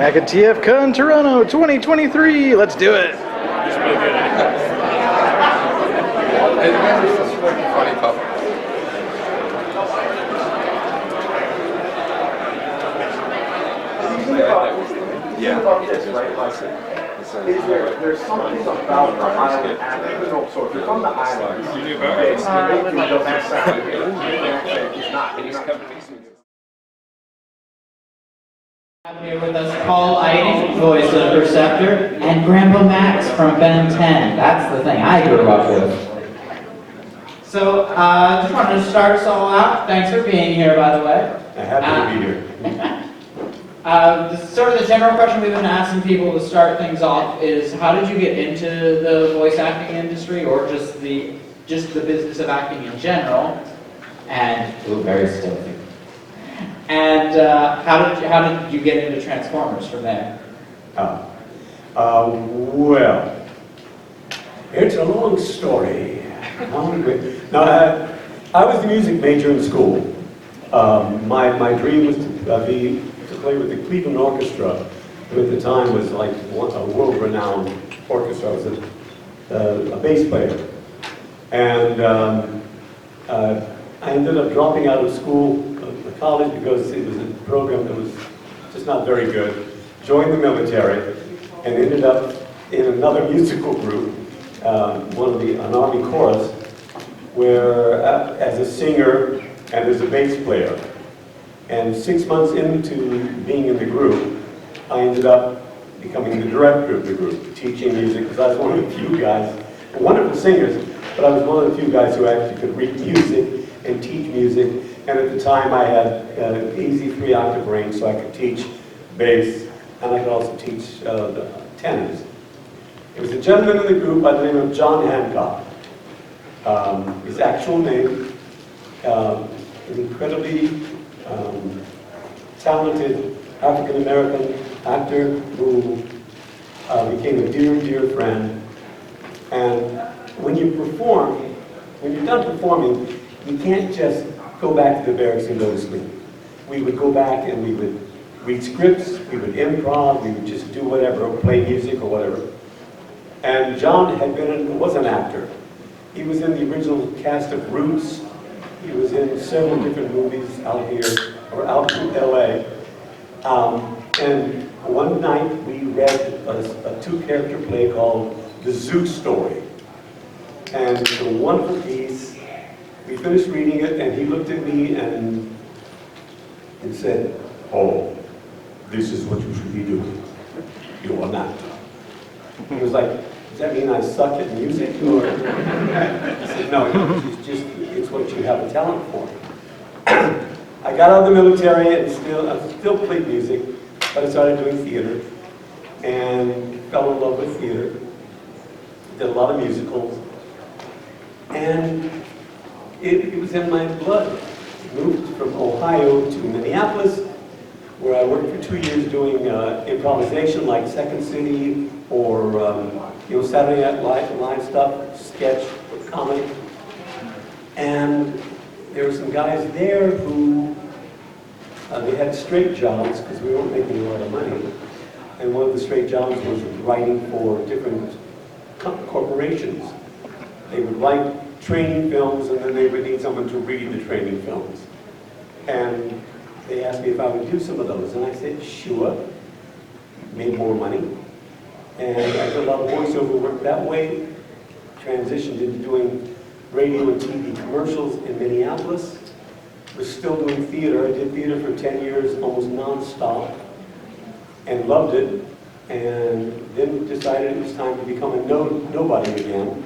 Back at TFCON Toronto 2023. Let's do it. There's something about the island acting. So if you're from the island, it's the best sound. Here with us, Paul Eiding, voice of Perceptor, and Grandpa Max from Ben 10. That's the thing I grew up with. So, just wanted to start us all out. Thanks for being here, by the way. Happy to be here. This is sort of the general question we've been asking people to start things off is, how did you get into the voice acting industry, or just the business of acting in general? And, ooh, very stealthy. And how did you get into Transformers from there? Well, it's a long story. Now, I was the music major in school. My dream was to play with the Cleveland Orchestra, who at the time was like a world-renowned orchestra. I was a bass player. And I ended up dropping out of school, college, because it was a program that was just not very good. Joined the military and ended up in another musical group, an Army chorus, where as a singer and as a bass player. And 6 months into being in the group, I ended up becoming the director of the group, teaching music, because I was one of the few guys, wonderful singers, but I was one of the few guys who actually could read music and teach music. And at the time I had an easy 3-octave range, so I could teach bass, and I could also teach the tenors. There was a gentleman in the group by the name of John Hancock. His actual name, an incredibly talented African-American actor who became a dear, dear friend. And when you perform, when you're done performing, you can't just go back to the barracks and go to sleep. We would go back and we would read scripts, we would improv, we would just do whatever, or play music or whatever. And John was an actor. He was in the original cast of Roots. He was in several different movies out here, or out in LA. And one night we read a 2-character play called The Zoo Story. And it's a wonderful piece. We finished reading it, and he looked at me and said, "Oh, this is what you should be doing. You are not." He was like, "Does that mean I suck at music?" Or I said, "No, it's what you have a talent for." I got out of the military and I still played music, but I started doing theater and fell in love with theater. Did a lot of musicals, and it was in my blood. Moved from Ohio to Minneapolis, where I worked for 2 years doing improvisation like Second City or Saturday Night Live stuff, sketch, comedy. And there were some guys there who they had straight jobs because we weren't making a lot of money. And one of the straight jobs was writing for different corporations. They would write training films, and then they would need someone to read the training films. And they asked me if I would do some of those, and I said, sure. Made more money. And I did a lot of voiceover work that way. Transitioned into doing radio and TV commercials in Minneapolis. Was still doing theater. I did theater for 10 years, almost non-stop, and loved it. And then decided it was time to become a nobody again.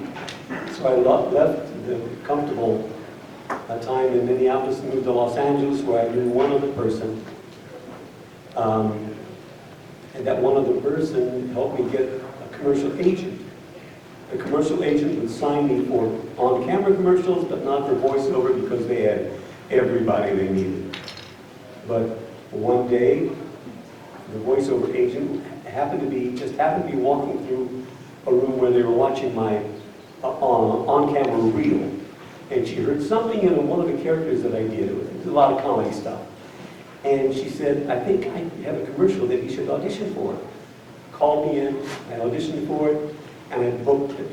So I left the comfortable time in Minneapolis and moved to Los Angeles, where I knew one other person. And that one other person helped me get a commercial agent. The commercial agent would sign me for on-camera commercials, but not for voiceover because they had everybody they needed. But one day, the voiceover agent happened to be walking through a room where they were watching my on-camera reel, and she heard something in one of the characters that I did. It was a lot of comedy stuff, And she said, I think I have a commercial that you should audition for. Called me in, I auditioned for it, and I booked it.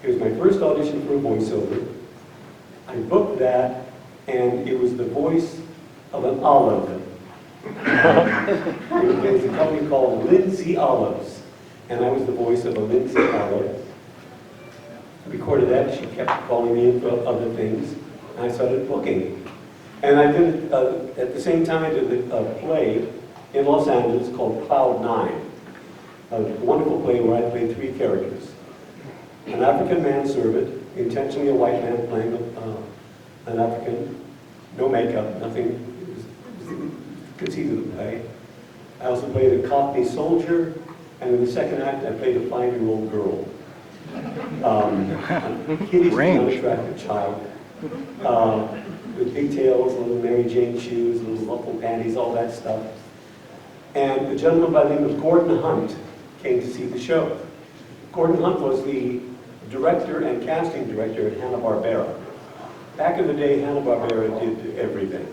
It was my first audition for a voiceover. I booked that, and it was the voice of an olive. It was a company called Lindsay Olives, and I was the voice of a Lindsay Olive. I recorded that, she kept calling me in for other things, and I started booking. And I did, at the same time, I did a play in Los Angeles called Cloud 9, a wonderful play where I played 3 characters. An African manservant, intentionally a white man playing an African, no makeup, nothing, it was conceit of the play. I also played a Cockney soldier, and in the second act I played a 5-year-old girl. A hideously unattractive child. With pigtails, little Mary Jane shoes, little ruffled panties, all that stuff. And a gentleman by the name of Gordon Hunt came to see the show. Gordon Hunt was the director and casting director at Hanna-Barbera. Back in the day, Hanna-Barbera did everything.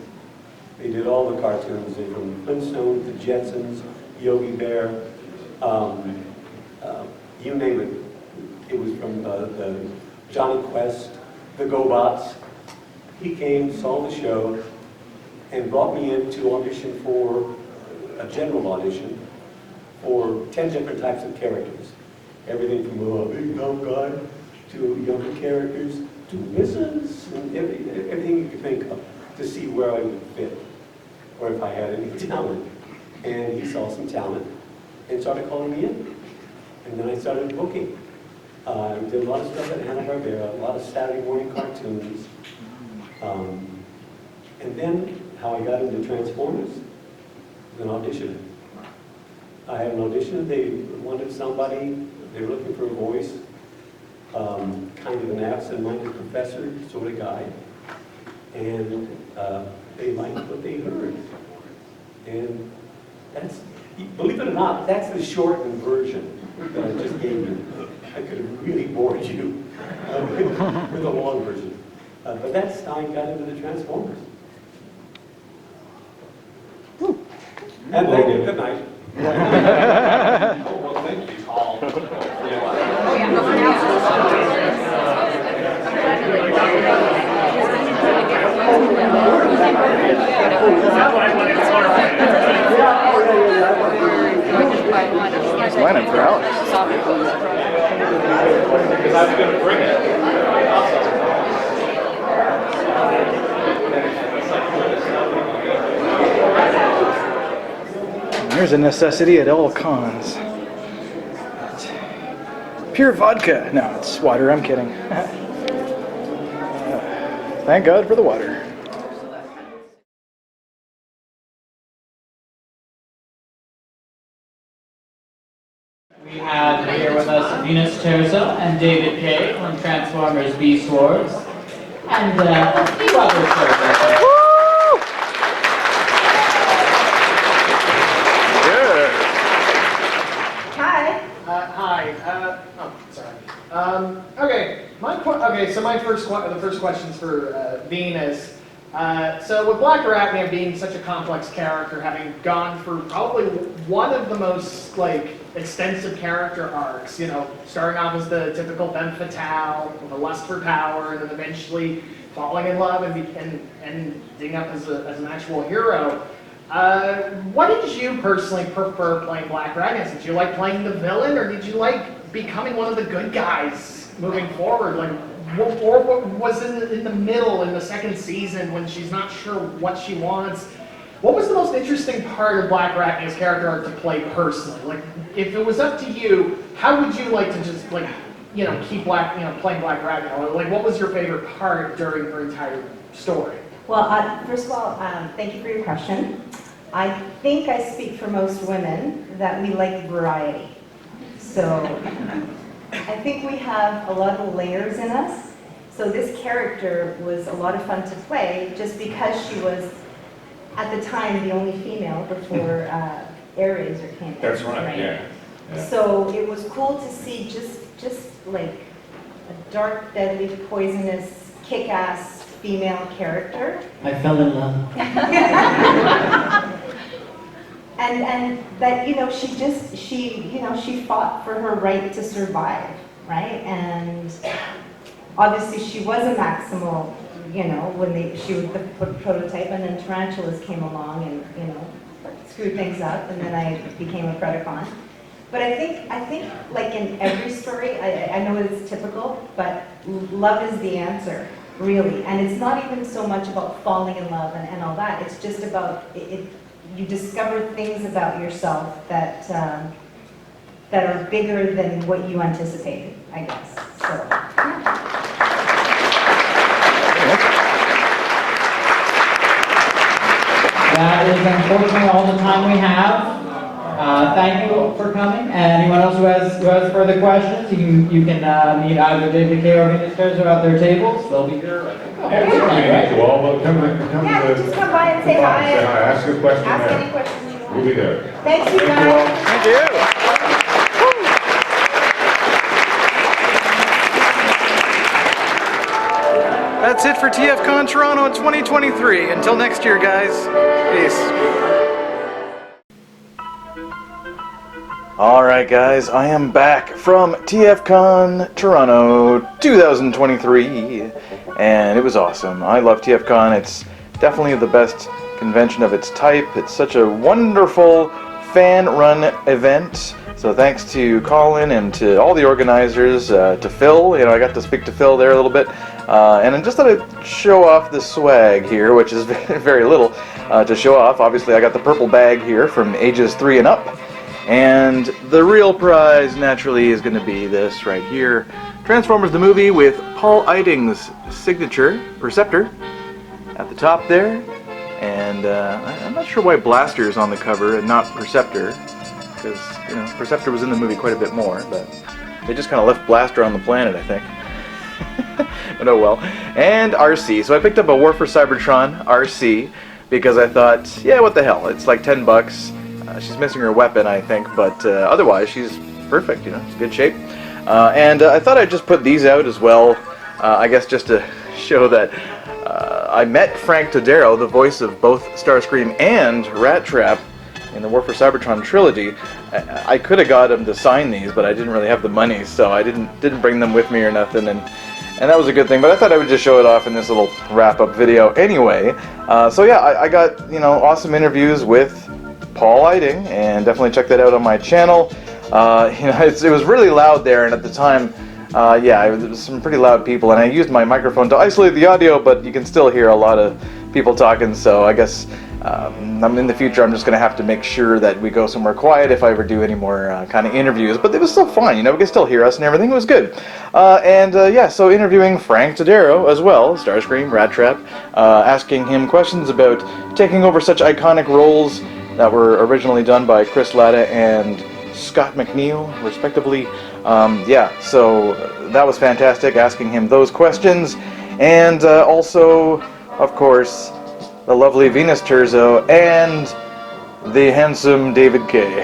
They did all the cartoons, from Flintstones, the Jetsons, Yogi Bear, you name it. It was from the Johnny Quest, the GoBots. He came, saw the show, and brought me in to audition for a general audition for 10 different types of characters. Everything from a big dumb guy to younger characters to wizards and everything you could think of to see where I would fit or if I had any talent. And he saw some talent and started calling me in. And then I started booking. I did a lot of stuff at Hanna-Barbera, a lot of Saturday morning cartoons. And then how I got into Transformers was an audition. I had an audition, they wanted somebody, they were looking for a voice, kind of an absent-minded professor sort of guy. And they liked what they heard. And that's, believe it or not, that's the shortened version that I just gave you. I could have really bored you with a long version. But that's how I got into the Transformers. And thank you. Good night. Oh, well, thank you, Paul. It's lining for Alex. Because I was going to bring it. Here's a necessity at all cons. Pure vodka. No, it's water. I'm kidding. Thank God for the water. We have here with us Venus Terzo and David Kaye from Transformers Beast Wars, and a few other shows. Okay, so the first question's for Venus. So with Black Arachnia being such a complex character, having gone through probably one of the most extensive character arcs, starting off as the typical femme fatale with a lust for power, and then eventually falling in love and ending up as an actual hero. What did you personally prefer playing Black Arachnia? Did you like playing the villain, or did you like becoming one of the good guys moving forward? Or what was in the middle in the second season when she's not sure what she wants? What was the most interesting part of Black Arachnia's character arc to play personally? If it was up to you, how would you like to just keep playing Black Arachnia? What was your favorite part during her entire story? Well, first of all, thank you for your question. I think I speak for most women that we like variety. So I think we have a lot of layers in us. So this character was a lot of fun to play just because she was, at the time, the only female before Air Razor came in. That's right, yeah. So it was cool to see just like a dark, deadly, poisonous, kick-ass female character. I fell in love. And that, she fought for her right to survive, right? And obviously she was a Maximal, when she was the prototype, and then tarantulas came along and, screwed things up, and then I became a Predacon. But I think like in every story, I know it's typical, but love is the answer, really. And it's not even so much about falling in love and all that. It's just about you discover things about yourself that are bigger than what you anticipated, I guess. So. That is unfortunately all the time we have. Thank you for coming. And anyone else who has further questions, you can meet either David Kaye or Venus Terzo at their tables. They'll be here. Meet you all, but come Yeah, to just come by and say hi. ask a question Ask there. any questions you want. We'll be there. Thanks, you guys. Thank you. That's it for TFCON Toronto in 2023. Until next year, guys. Peace. Alright guys, I am back from TFCON Toronto 2023, and it was awesome. I love TFCON. It's definitely the best convention of its type. It's such a wonderful fan-run event. So thanks to Colin and to all the organizers, to Phil. I got to speak to Phil there a little bit. And I just thought I'd show off the swag here, which is very little to show off. Obviously, I got the purple bag here from ages 3 and up. And the real prize, naturally, is going to be this right here. Transformers the movie with Paul Eiding's signature, Perceptor, at the top there. And I'm not sure why Blaster is on the cover and not Perceptor. Because, Perceptor was in the movie quite a bit more. But they just kind of left Blaster on the planet, I think. But oh well. And RC. So I picked up a War for Cybertron RC because I thought, yeah, what the hell? It's like $10. She's missing her weapon, I think, but otherwise she's perfect, it's good shape. And I thought I'd just put these out as well, I guess just to show that I met Frank Todaro, the voice of both Starscream and Rat Trap in the War for Cybertron trilogy. I could have got him to sign these, but I didn't really have the money, so I didn't bring them with me or nothing, and that was a good thing. But I thought I would just show it off in this little wrap-up video anyway. So yeah, I got awesome interviews with Paul Eiding, and definitely check that out on my channel. It was really loud there, and at the time, there was some pretty loud people, and I used my microphone to isolate the audio, but you can still hear a lot of people talking, so I guess in the future I'm just going to have to make sure that we go somewhere quiet if I ever do any more kind of interviews, but it was still fun, we can still hear us and everything. It was good. So interviewing Frank Todaro as well, Starscream, Rat Trap, asking him questions about taking over such iconic roles that were originally done by Chris Latta and Scott McNeil, respectively. So that was fantastic, asking him those questions. And also, of course, the lovely Venus Terzo and the handsome David Kaye.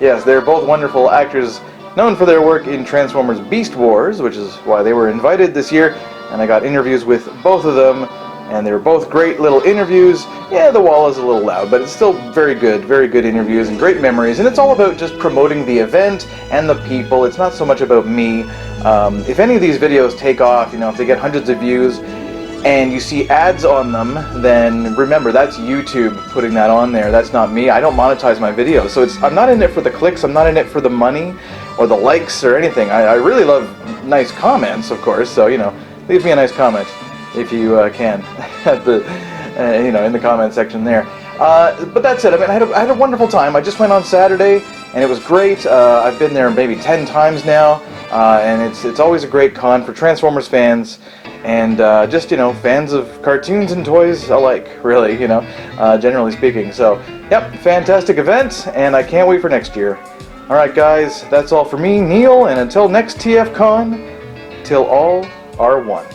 Yes, they're both wonderful actors, known for their work in Transformers Beast Wars, which is why they were invited this year. And I got interviews with both of them, and they were both great little interviews. Yeah, the wall is a little loud, but it's still very good interviews and great memories. And it's all about just promoting the event and the people. It's not so much about me. If any of these videos take off, if they get hundreds of views, and you see ads on them, then remember, that's YouTube putting that on there. That's not me. I don't monetize my videos. So I'm not in it for the clicks. I'm not in it for the money or the likes or anything. I really love nice comments, of course. So, leave me a nice comment if you can at the, in the comment section there. But that's it. I had a wonderful time. I just went on Saturday, and it was great. I've been there maybe 10 times now, and it's always a great con for Transformers fans. And just, fans of cartoons and toys alike, really, generally speaking. So, yep, fantastic event, and I can't wait for next year. Alright guys, that's all for me, Neil, and until next TFCon, till all are one.